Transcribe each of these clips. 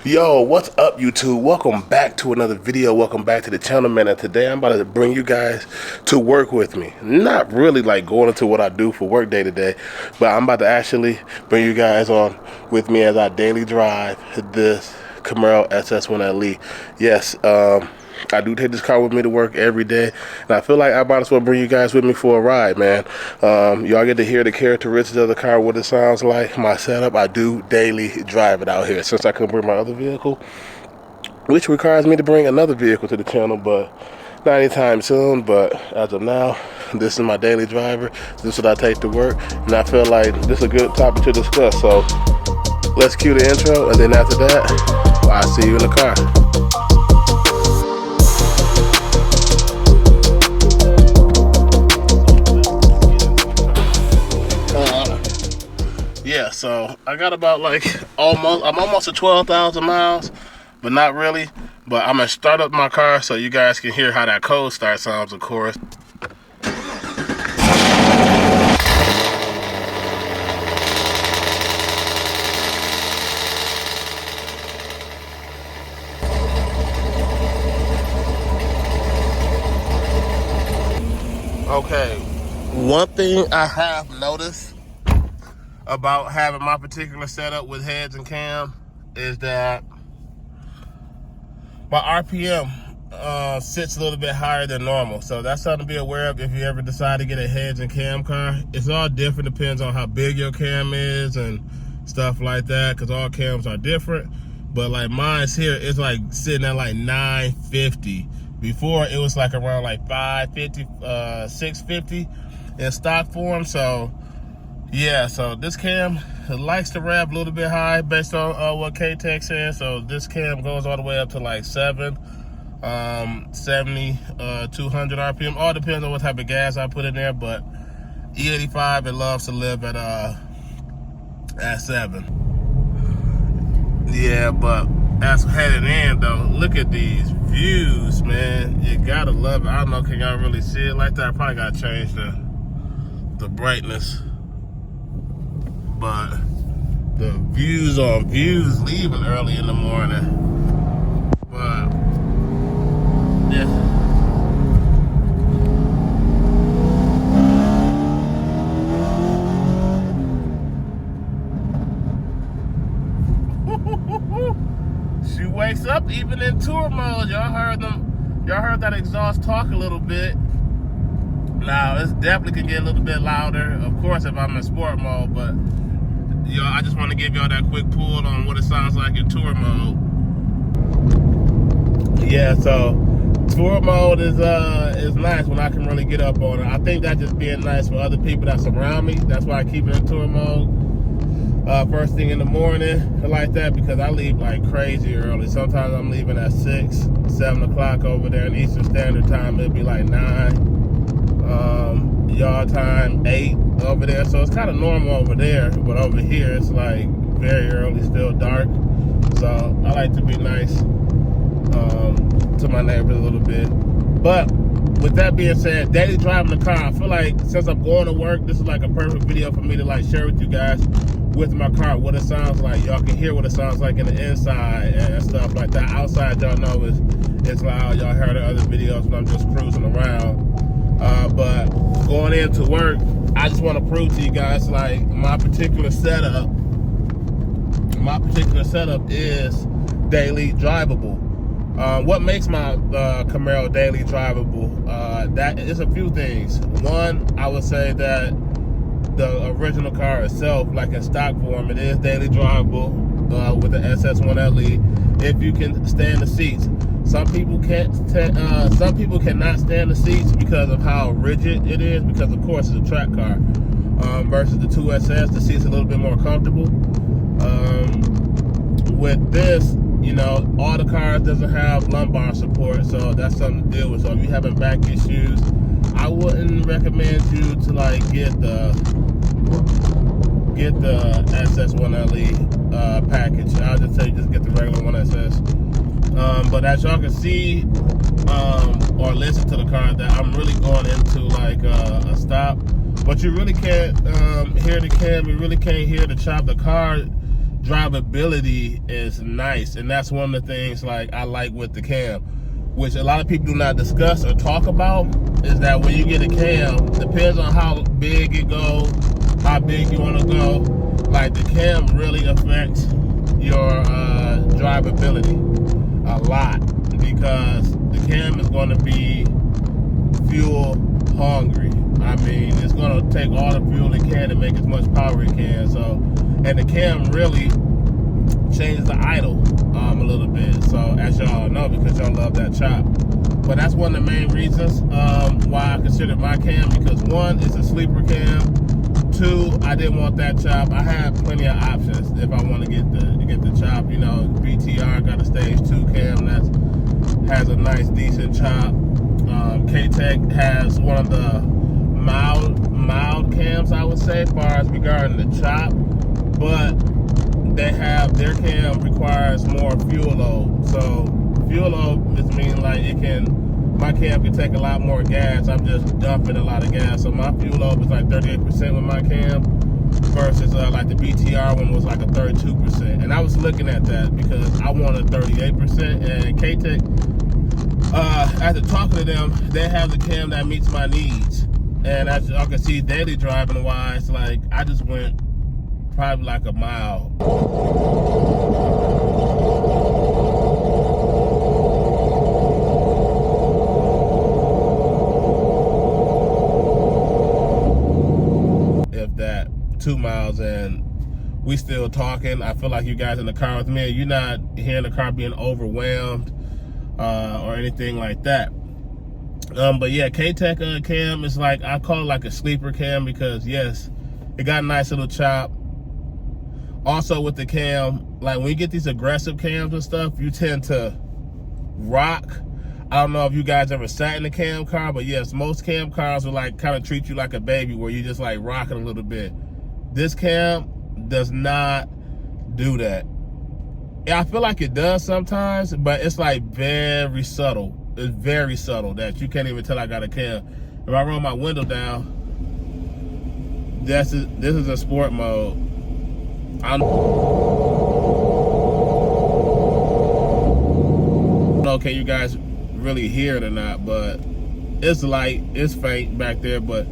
Yo, what's up YouTube? Welcome back to another video. Welcome back to the channel, man. And today I'm about to bring you guys to work with me. Not really like going into what I do for work day to day, but I'm about to actually bring you guys on with me as I daily drive this Camaro SS1LE. Yes, I do take this car with me to work every day, and I feel like I might as well bring you guys with me for a ride, man. Y'all get to hear the characteristics of the car, what it sounds like, my setup. I do daily drive it out here since I couldn't bring my other vehicle, which requires me to bring another vehicle to the channel, but not anytime soon. But as of now, this is my daily driver. This is what I take to work, and I feel like this is a good topic to discuss. So let's cue the intro, and then after that, I'll see you in the car. Yeah, so I got about I'm almost at 12,000 miles, but not really. But I'm gonna start up my car so you guys can hear how that cold start sounds, of course. Okay, one thing I have noticed about having my particular setup with heads and cam is that my RPM sits a little bit higher than normal. So that's something to be aware of if you ever decide to get a heads and cam car. It's all different, depends on how big your cam is and stuff like that, because all cams are different. But like mine's here, it's like sitting at like 950. Before it was like around like 550, 650 in stock form. So yeah, so this cam likes to rev a little bit high based on what Katech says. So this cam goes all the way up to like 70, 200 RPM. All depends on what type of gas I put in there, but E85, it loves to live at 7. Yeah, but as headed in though, look at these views, man. You gotta love it. I don't know, can y'all really see it like that? I probably gotta change the brightness. But the views on views leaving early in the morning. But yeah. She wakes up even in tour mode. Y'all heard that exhaust talk a little bit. Now it's definitely can get a little bit louder, of course, if I'm in sport mode, but yo, I just want to give y'all that quick pull on what it sounds like in tour mode. Yeah, so tour mode is nice when I can really get up on it. I think that just being nice for other people that surround me. That's why I keep it in tour mode first thing in the morning like that, because I leave like crazy early. Sometimes I'm leaving at 6, 7 o'clock over there in Eastern Standard Time. It'll be like 9. Y'all time 8 over there, so it's kind of normal over there, but over here it's like very early, still dark. So I like to be nice to my neighbors a little bit. But with that being said, daily driving the car, I feel like since I'm going to work, this is like a perfect video for me to like share with you guys with my car what it sounds like. Y'all can hear what it sounds like in the inside and stuff like that. Outside, y'all know it's loud. Y'all heard the other videos when I'm just cruising around. But going into work, I just want to prove to you guys like my particular setup is daily drivable. What makes my Camaro daily drivable? That is a few things. One, I would say that the original car itself, like in stock form, it is daily drivable with the SS1LE if you can stand the seats. Some people can't. Some people cannot stand the seats because of how rigid it is. Because of course it's a track car versus the 2SS. The seats are a little bit more comfortable. With this, you know, all the cars doesn't have lumbar support, so that's something to deal with. So if you're having back issues, I wouldn't recommend you to like get the SS1LE package. I'll just tell you, just get the regular 1SS. But as y'all can see or listen to the car, that I'm really going into like a stop. But you really can't hear the cam. You really can't hear the chop. The car drivability is nice, and that's one of the things like I like with the cam, which a lot of people do not discuss or talk about, is that when you get a cam, depends on how big it goes, how big you want to go. Like the cam really affects your drivability a lot, because the cam is going to be fuel hungry. I mean, it's going to take all the fuel it can to make as much power it can. So, and the cam really changes the idle a little bit. So, as y'all know, because y'all love that chop. But that's one of the main reasons why I considered my cam, because one, it's a sleeper cam. Two, I didn't want that chop. I had plenty of options if I want to get the chop. You know, BTR got a stage 2 cam that has a nice, decent chop. Katech has one of the mild cams, I would say, as far as regarding the chop, but they have, their cam requires more fuel load. So fuel load just means like my cam can take a lot more gas. I'm just dumping a lot of gas. So my fuel load was like 38% with my cam versus like the BTR one was like a 32%. And I was looking at that because I wanted 38%, and Katech, after talking to them, they have the cam that meets my needs. And as y'all can see, daily driving wise, like I just went probably like a mile. If that, 2 miles, and we still talking. I feel like you guys in the car with me, you're not hearing the car being overwhelmed or anything like that. But yeah, Katech cam is like, I call it like a sleeper cam, because yes, it got a nice little chop. Also with the cam, like when you get these aggressive cams and stuff, you tend to rock. I don't know if you guys ever sat in a cam car, but yes, most cam cars will like kind of treat you like a baby, where you just like rocking a little bit. This cam does not do that. Yeah, I feel like it does sometimes, but it's like very subtle. It's very subtle that you can't even tell I got a cam. If I roll my window down, this is a sport mode. I don't know, can you guys really hear it or not, but it's light, it's faint back there, but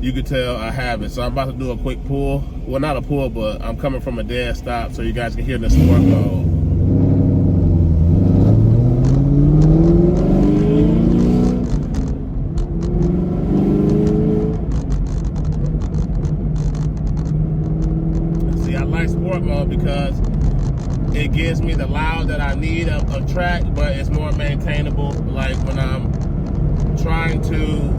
you can tell I have it. So I'm about to do a quick pull. Well, not a pull, but I'm coming from a dead stop so you guys can hear the sport mode. Sport mode because it gives me the loud that I need of track, but it's more maintainable. Like when I'm trying to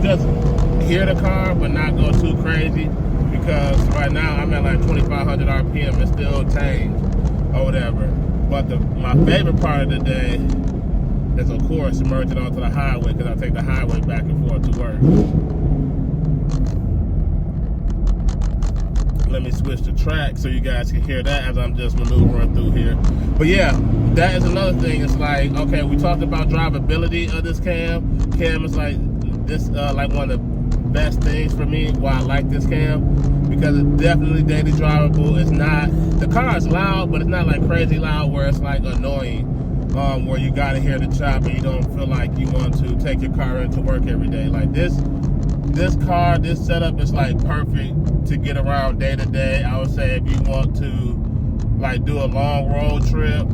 just hear the car but not go too crazy, because right now I'm at like 2,500 RPM and still tame or whatever. But my favorite part of the day is, of course, emerging onto the highway, because I take the highway back and forth to work. Let me switch the track so you guys can hear that as I'm just maneuvering through here. But yeah, that is another thing. It's like, okay, we talked about drivability of this cam. Cam is like this, like one of the best things for me why I like this cam, because it's definitely daily drivable. It's not, the car is loud, but it's not like crazy loud where it's like annoying, where you gotta hear the chop and you don't feel like you want to take your car into work every day. Like this car, this setup is like perfect to get around day to day. I would say if you want to like do a long road trip,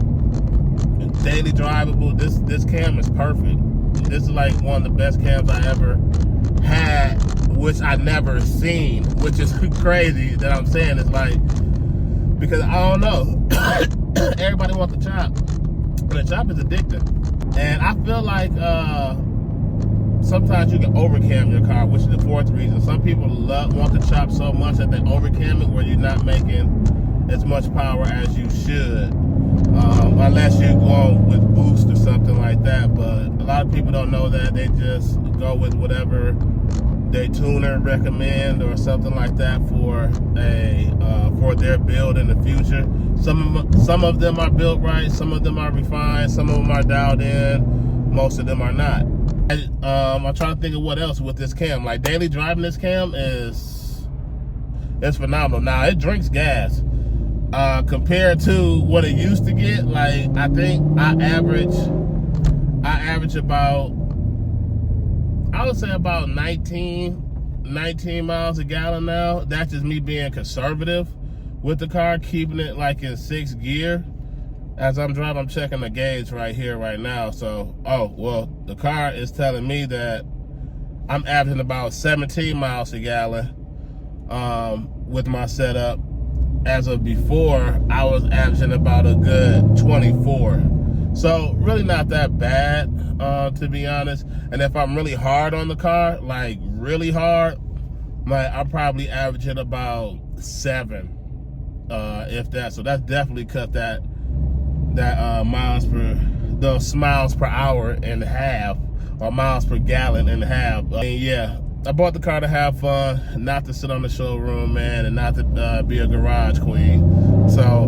daily drivable, this cam is perfect. This is like one of the best cams I ever had, which I never seen, which is crazy that I'm saying. It's like, because I don't know, everybody wants the chop, and the chop is addictive. And I feel like sometimes you can overcam your car, which is the fourth reason. Some people want the chop so much that they overcam it, where you're not making as much power as you should, unless you're going with boost or something like that. But a lot of people don't know that. They just go with whatever their tuner recommend or something like that for their build in the future. Some of them are built right, some of them are refined, some of them are dialed in, most of them are not. I'm trying to think of what else with this cam. Like daily driving this cam is phenomenal. Now it drinks gas. compared to what it used to get. Like, I think I average about, I would say about 19 miles a gallon now. That's just me being conservative with the car, keeping it like in 6th gear. As I'm driving, I'm checking the gauge right here, right now. So, oh, well, the car is telling me that I'm averaging about 17 miles a gallon with my setup. As of before, I was averaging about a good 24. So, really not that bad, to be honest. And if I'm really hard on the car, like really hard, like I'm probably averaging about 7, if that. So that's definitely cut that those miles per hour in half, or miles per gallon in half. Yeah, I bought the car to have fun, not to sit on the showroom, man, and not to be a garage queen. So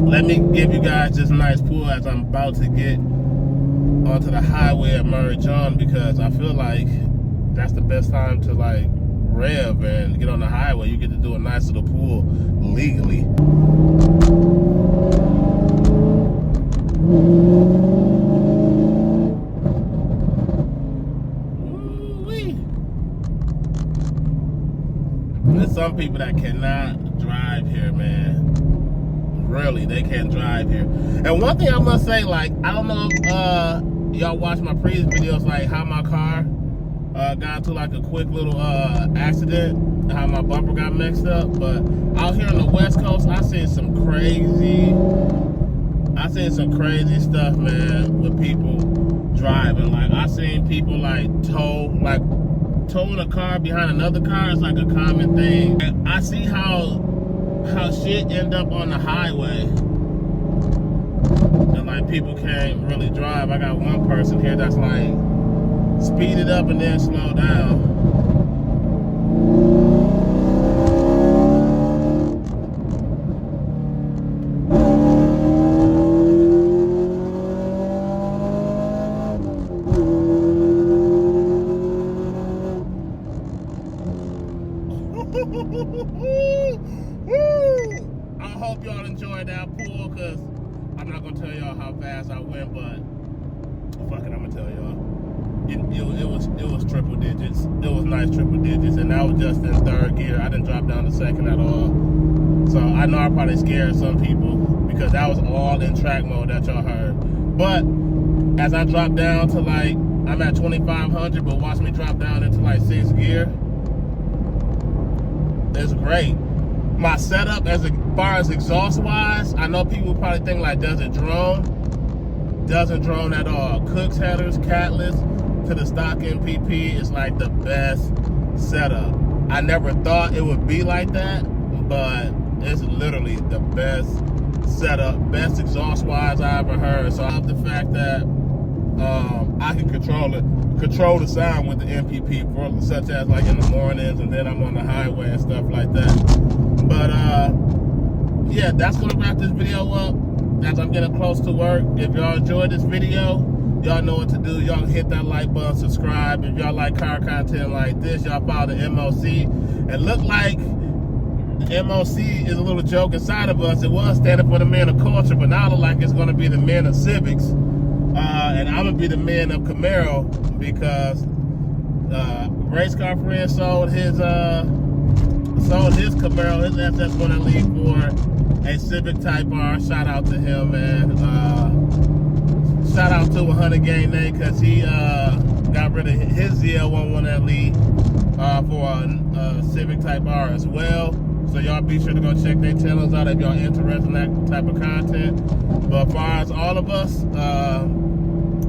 let me give you guys this nice pull as I'm about to get onto the highway at Murray John, because I feel like that's the best time to like rev and get on the highway. You get to do a nice little pull legally. Ooh-wee. There's some people that cannot drive here, man. Really, they can't drive here. And one thing I must say, like, I don't know if y'all watch my previous videos, like how my car got into like a quick little accident, how my bumper got mixed up. But out here on the West Coast, I seen some crazy stuff, man, with people driving. Like, I seen people like towing a car behind another car is like a common thing. And I see how shit end up on the highway, and like people can't really drive. I got one person here that's like speed it up and then slow down. I hope y'all enjoyed that pull, because I'm not gonna tell y'all how fast I went, but fuck it, I'm gonna tell y'all. It was triple digits. It was nice triple digits, and that was just in 3rd gear. I didn't drop down to 2nd at all. So I know I probably scared some people, because that was all in track mode that y'all heard. But as I dropped down to like, I'm at 2,500, but watch me drop down into like 6th gear. It's great. My setup as far as exhaust wise, I know people probably think like, does it drone? Doesn't drone at all. Cook's headers, catless to the stock MPP is like the best setup. I never thought it would be like that, but it's literally the best setup, best exhaust wise I ever heard. So I love the fact that I can control the sound with the MPP, for such as like in the mornings, and then I'm on the highway and stuff like that. But yeah, that's gonna wrap this video up as I'm getting close to work. If y'all enjoyed this video, y'all know what to do. Y'all hit that like button, subscribe. If y'all like car content like this, y'all follow the MOC. And look like the MOC is a little joke inside of us. It was standing for the men of culture, but now it look like it's gonna be the men of civics. And I'm gonna be the man of Camaro, because race car friend sold his Camaro, his SS1LE for a Civic Type R. Shout out to him, man. Shout out to 100 Gang Name, because he got rid of his ZL11LE for a Civic Type R as well. So y'all be sure to go check their channels out if y'all interested in that type of content. But as far as all of us,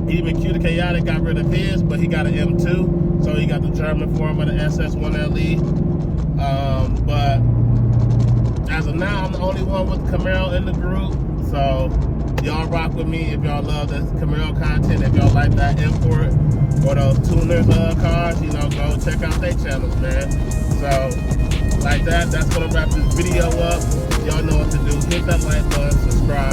even Q the Chaotic got rid of his, but he got an M2, so he got the German form of the SS1LE. But as of now, I'm the only one with Camaro in the group. So y'all rock with me if y'all love this Camaro content. If y'all like that import or those tuners cars, you know, go check out their channels, man. So like that's gonna wrap this video up. Y'all know what to do. Hit that like button, subscribe.